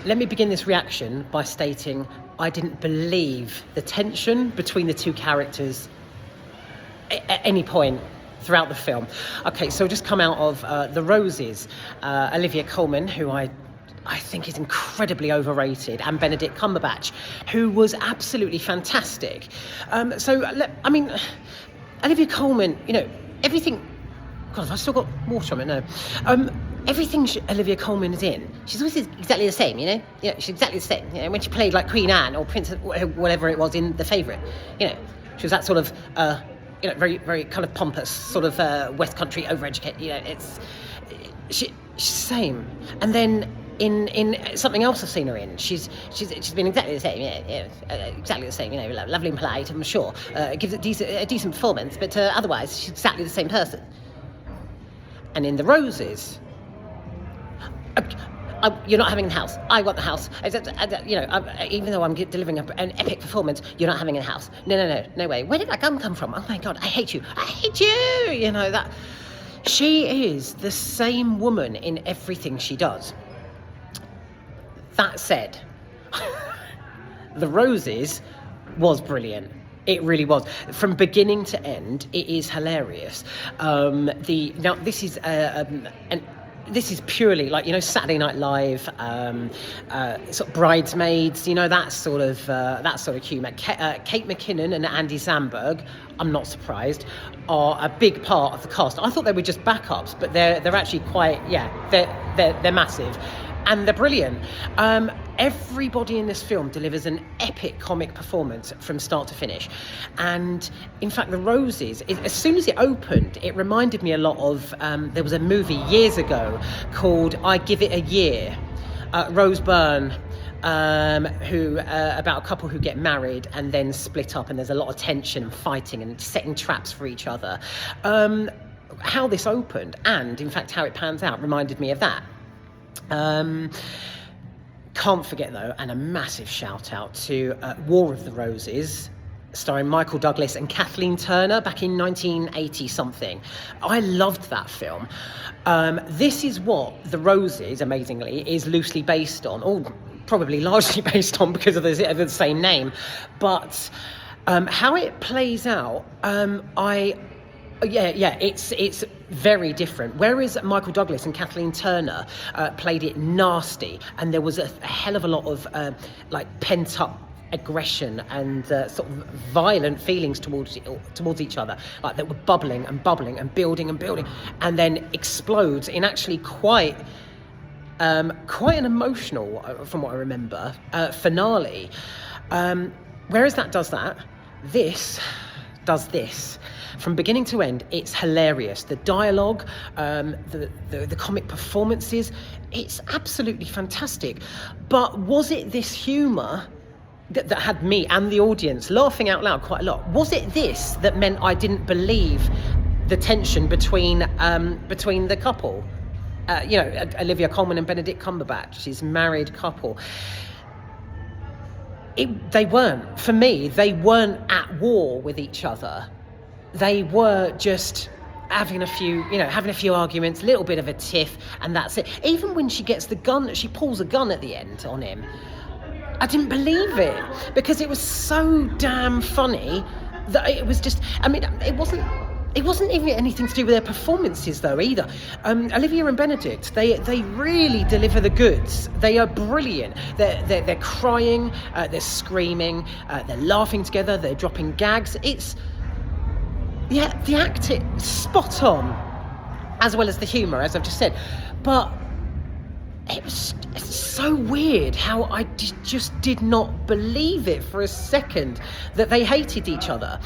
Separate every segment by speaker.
Speaker 1: let me begin this reaction by stating I didn't believe the tension between the two characters at any point throughout the film. Okay, so just come out of The Roses. Olivia Colman, who I think is incredibly overrated, and Benedict Cumberbatch, who was absolutely fantastic. Olivia Colman, everything... God, have I still got water on it? No. Everything Olivia Colman is in, she's always exactly the same, she's exactly the same. When she played like Queen Anne or Princess, whatever it was in The Favourite, she was that sort of, very, very kind of pompous, sort of West Country, overeducated, she's the same. And then in something else I've seen her in, she's been exactly the same, exactly the same, lovely and polite, I'm sure, gives a decent performance, but otherwise she's exactly the same person. And in The Roses, you're not having the house. I want the house. Even though I'm delivering an epic performance, you're not having a house. No way. Where did that gun come from? Oh my God, I hate you. That. She is the same woman in everything she does. That said, The Roses was brilliant. It really was. From beginning to end, it is hilarious. This is purely like, Saturday Night Live, sort of Bridesmaids, that sort of humour. Kate McKinnon and Andy Samberg, I'm not surprised, are a big part of the cast. I thought they were just backups, but they're actually quite, they're massive. And they're brilliant. Everybody in this film delivers an epic comic performance from start to finish. And in fact, The Roses, as soon as it opened, it reminded me a lot of, there was a movie years ago called I Give It a Year. Rose Byrne, who about a couple who get married and then split up, and there's a lot of tension and fighting and setting traps for each other. How this opened, and in fact how it pans out, reminded me of that. Can't forget though, and a massive shout out to War of the Roses, starring Michael Douglas and Kathleen Turner back in 1980 something. I loved that film. This is what The Roses, amazingly, is loosely based on, or probably largely based on because of the same name. But how it plays out, it's very different. Whereas Michael Douglas and Kathleen Turner played it nasty, and there was a hell of a lot of pent up aggression and sort of violent feelings towards each other, like that were bubbling and building, and then explodes in actually quite an emotional, from what I remember, finale. Whereas that does that, this does this. From beginning to end, it's hilarious. The dialogue, the comic performances, it's absolutely fantastic. But was it this humour that had me and the audience laughing out loud quite a lot? Was it this that meant I didn't believe the tension between the couple? Olivia Colman and Benedict Cumberbatch, his married couple. They weren't. For me, they weren't at war with each other. They were just having a few arguments, a little bit of a tiff, and that's it. Even when she gets the gun, she pulls a gun at the end on him. I didn't believe it, because it was so damn funny that it was just, it wasn't even anything to do with their performances though either. Olivia and Benedict, they really deliver the goods. They are brilliant. They're crying, they're screaming, they're laughing together, they're dropping gags. The acting, spot on, as well as the humour, as I've just said. But it's so weird how I just did not believe it for a second that they hated each other.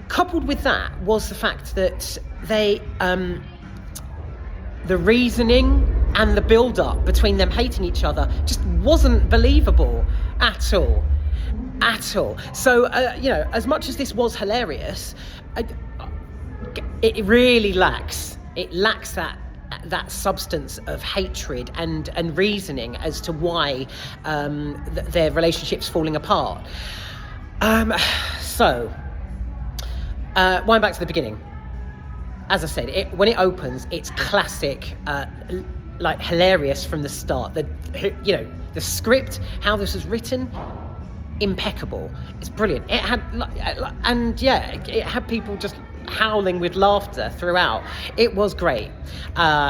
Speaker 1: Coupled with that was the fact that they, the reasoning and the build-up between them hating each other just wasn't believable at all. So, as much as this was hilarious, it really lacks that substance of hatred and reasoning as to why their relationship's falling apart. Wind back to the beginning. As I said, when it opens, it's classic, hilarious from the start. The script, how this was written, impeccable. It's brilliant. It had, and yeah, it had people just howling with laughter throughout. It was great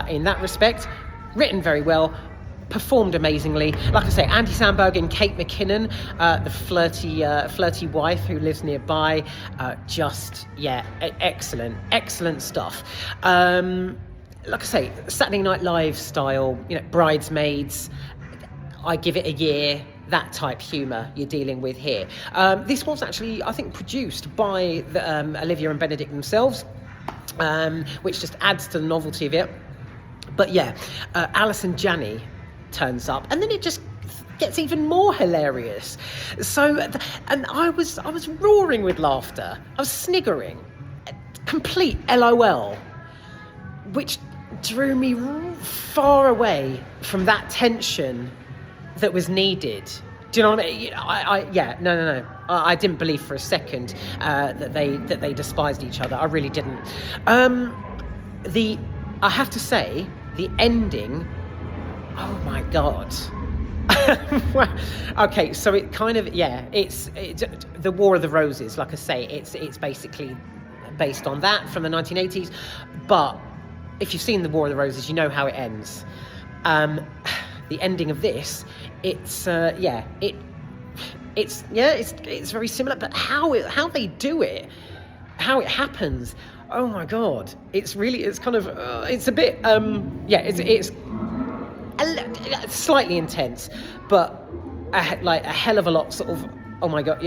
Speaker 1: in that respect. Written very well, performed amazingly. Like I say, Andy Samberg and Kate McKinnon, the flirty wife who lives nearby, excellent stuff. Like I say, Saturday Night Live style, Bridesmaids. I give it a year. That type humour you're dealing with here. This was actually, I think, produced by Olivia and Benedict themselves, which just adds to the novelty of it. But yeah, Alison Janney turns up, and then it just gets even more hilarious. So, and I was roaring with laughter. I was sniggering, complete LOL, which drew me far away from that tension that was needed. Do you know what I mean? No. I didn't believe for a second that they despised each other. I really didn't. I have to say, the ending. Oh my God. Okay, so it kind of it's the War of the Roses. Like I say, it's basically based on that from the 1980s. But if you've seen the War of the Roses, you know how it ends. The ending of this, it's very similar, but how they do it, how it happens, oh my God, it's kind of it's a bit it's slightly intense, but a hell of a lot sort of, oh my God,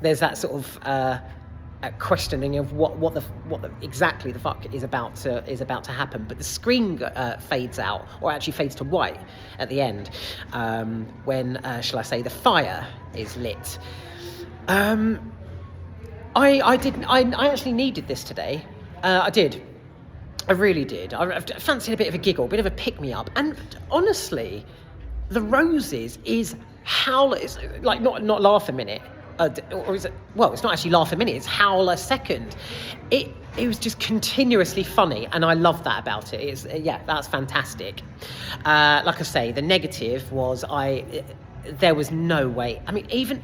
Speaker 1: there's that sort of questioning of what exactly the fuck is about to happen. But the screen fades out, or actually fades to white at the end, when shall I say, the fire is lit. I actually needed this today. I did. I really did. I fancied a bit of a giggle, a bit of a pick-me-up. And honestly, The Roses is howl. It's like not laugh a minute. Or is it? Well, it's not actually laugh a minute. It's howl a second. It was just continuously funny, and I love that about it. That's fantastic. Like I say, the negative was there was no way. I mean, even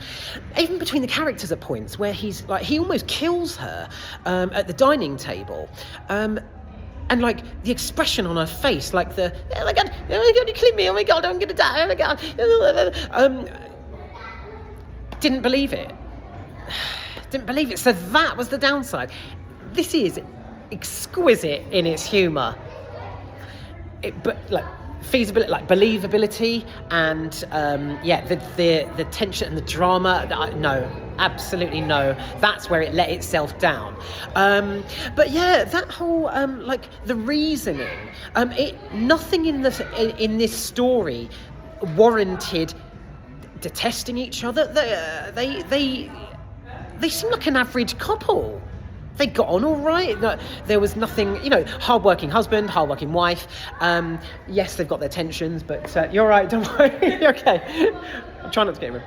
Speaker 1: between the characters at points where he's like, he almost kills her at the dining table. And like the expression on her face, like oh my God, you killed me, oh my God, I'm gonna die, oh my God. Didn't believe it. So that was the downside. This is exquisite in its humour. But like feasibility, like believability, and the tension and the drama. No, absolutely no. That's where it let itself down. But yeah, that whole like the reasoning. Nothing in this story warranted detesting each other. They seem like an average couple. They got on all right. There was nothing, hard-working husband, hard-working wife. Yes, they've got their tensions, but you're all right, don't worry. You're okay. I'm trying not to get in.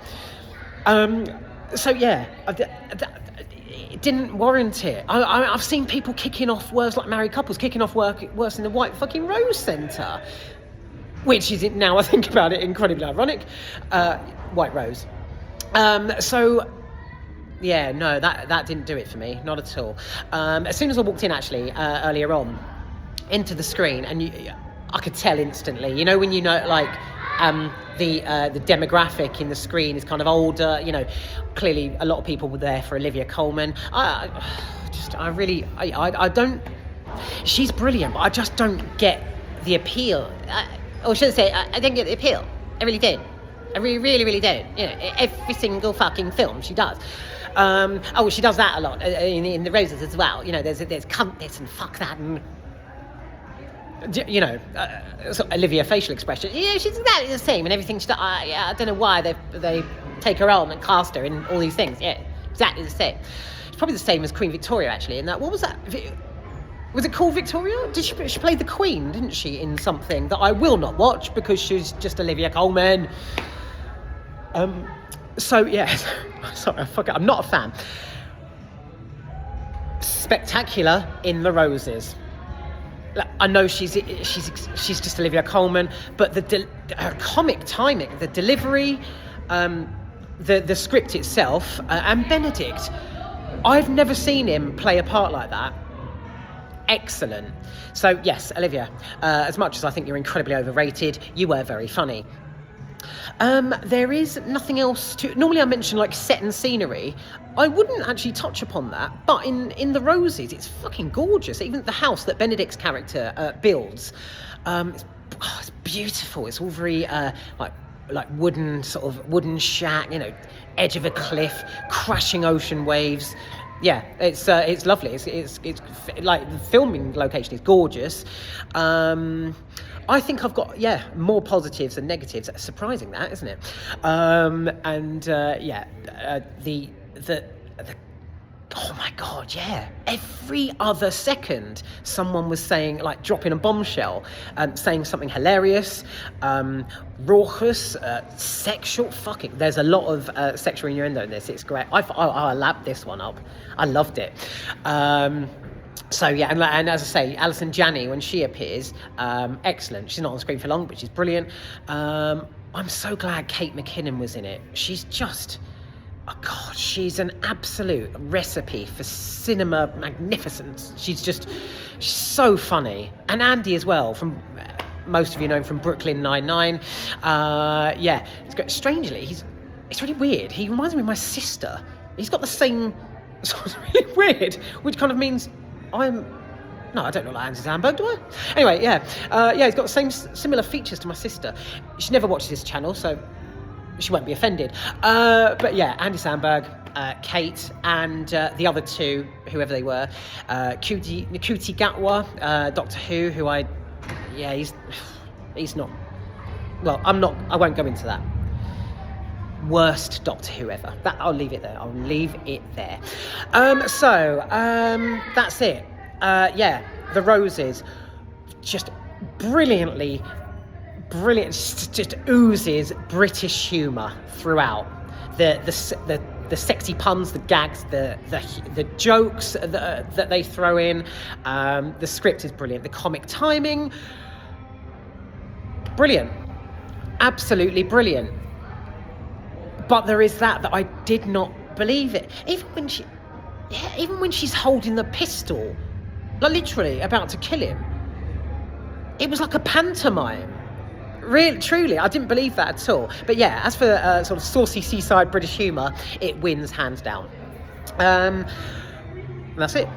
Speaker 1: So yeah, it didn't warrant it. I've seen people kicking off worse, like married couples kicking off worse in the White fucking Rose Centre, which is, now I think about it, incredibly ironic. White Rose. So yeah, no, that didn't do it for me, not at all. As soon as I walked in, actually, earlier on, into the screen, and I could tell instantly, when like the demographic in the screen is kind of older, clearly a lot of people were there for Olivia Colman. I don't, she's brilliant, but I just don't get the appeal. Or should I say, I don't get the appeal. I really don't. I really, really don't. Every single fucking film she does. She does that a lot in The Roses as well. There's cunt this and fuck that, and sort of Olivia facial expression. She's exactly the same and everything. I don't know why they take her on and cast her in all these things. Yeah, exactly the same. It's probably the same as Queen Victoria, actually. And what was that? Was it called Victoria? She played the Queen, didn't she, in something that I will not watch because she's just Olivia Colman. So yeah, sorry, fuck it, I'm not a fan. Spectacular in The Roses. I know she's just Olivia Colman, but her comic timing, the delivery, the script itself, and Benedict, I've never seen him play a part like that. Excellent. So yes, Olivia, as much as I think you're incredibly overrated, you were very funny. There is nothing else to... Normally I mention like set and scenery. I wouldn't actually touch upon that, but in The Roses, it's fucking gorgeous. Even the house that Benedict's character builds, it's beautiful. It's all very like wooden shack, edge of a cliff, crashing ocean waves. Yeah, it's lovely. It's like the filming location is gorgeous. I think I've got more positives than negatives. Surprising that, isn't it? The oh my god, yeah. Every other second, someone was saying, like, dropping a bombshell, saying something hilarious, raucous, sexual. Fucking, there's a lot of sexual innuendo in this. It's great. I lapped this one up. I loved it. So yeah, and as I say, Alison Janney, when she appears, excellent. She's not on screen for long, but she's brilliant. I'm so glad Kate McKinnon was in it. She's just... Oh God, she's an absolute recipe for cinema magnificence. She's so funny. And Andy as well, from most of you know him from Brooklyn Nine-Nine. It's great. Strangely, it's really weird. He reminds me of my sister. He's got the same... It's really weird, which kind of means no, I don't look like Andy Samberg, do I? Anyway, he's got the same similar features to my sister. She never watches this channel, so she won't be offended. But yeah, Andy Samberg, Kate, and the other two, whoever they were, Nkuti Gatwa, Doctor Who, he's not... Well, I won't go into that. Worst Doctor Who ever. I'll leave it there. That's it. The Roses, just brilliant, just oozes British humour throughout. The sexy puns, the gags, the jokes that they throw in. The script is brilliant. The comic timing, brilliant, absolutely brilliant. But there is that I did not believe it. Even when she's holding the pistol, like literally about to kill him, it was like a pantomime. Really, truly, I didn't believe that at all. But yeah, as for sort of saucy seaside British humour, it wins hands down. That's it.